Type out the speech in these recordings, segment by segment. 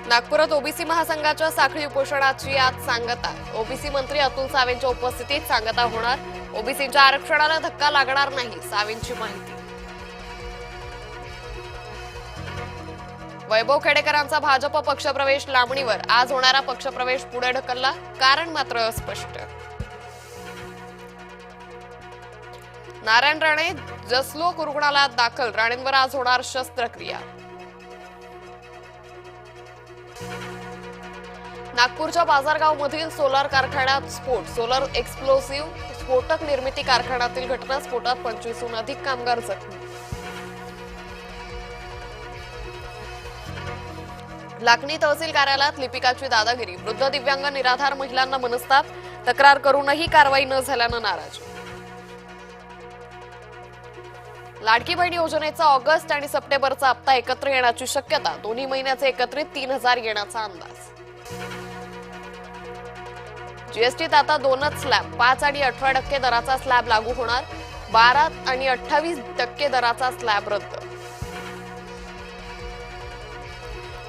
नागपुरात ओबीसी महासंघाच्या साखळी उपोषणाची आज सांगता। ओबीसी मंत्री अतुल सावेंच्या उपस्थितीत सांगता होणार। ओबीसीच्या आरक्षणाला धक्का लागणार नाही, सावेंची माहिती। वैभव खेडेकरांचा भाजप पक्षप्रवेश लांबणीवर, आज होणारा पक्षप्रवेश पुढे ढकलला, कारण मात्र अस्पष्ट। नारायण राणे जसलोक रुग्णालयात दाखल, राणेंवर आज होणार शस्त्रक्रिया। नागपूरच्या बाजारगावमधील सोलार कारखान्यात स्फोट, सोलर एक्सप्लोसिव्ह स्फोटक निर्मिती कारखान्यातील घटना, स्फोटात 25हून अधिक कामगार जखमी। लाखनी तहसील कार्यालयात लिपिकाची दादागिरी, वृद्ध दिव्यांग निराधार महिलांना मनस्ताप, तक्रार करूनही कारवाई न झाल्यानं नाराज। लाडकी बहीण योजनेचा ऑगस्ट आणि सप्टेंबरचा हप्ता एकत्र येण्याची शक्यता, दोन्ही महिन्याचे एकत्रित 3000 येण्याचा अंदाज। जीएसटीत आता 2च स्लॅब, 5 आणि 18% दराचा स्लॅब लागू होणार, 12 आणि 28% दराचा स्लॅब रद्द।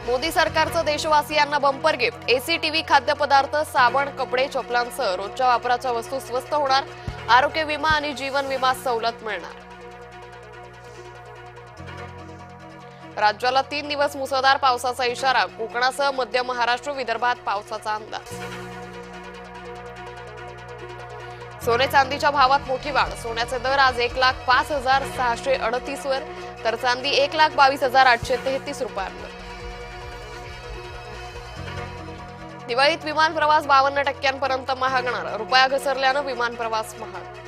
मोदी सरकारचं देशवासियांना बंपर गिफ्ट, एसी, टीव्ही, खाद्यपदार्थ, साबण, कपडे, चपलांसह रोजच्या वापराच्या वस्तू स्वस्त होणार, आरोग्य विमा आणि जीवन विमा सवलत मिळणार। राज्याला 3 दिवस मुसळधार पावसाचा इशारा, कोकणासह मध्य महाराष्ट्र, विदर्भात पावसाचा अंदाज। सोने चांदीच्या भावात मोठी वाढ, सोन्याचे दर आज 1,05,638 वर, तर चांदी 1,22,833 रुपयांवर। दिवाळीत विमान प्रवास 52% महागणार, रुपया घसरल्यानं विमान प्रवास महाग।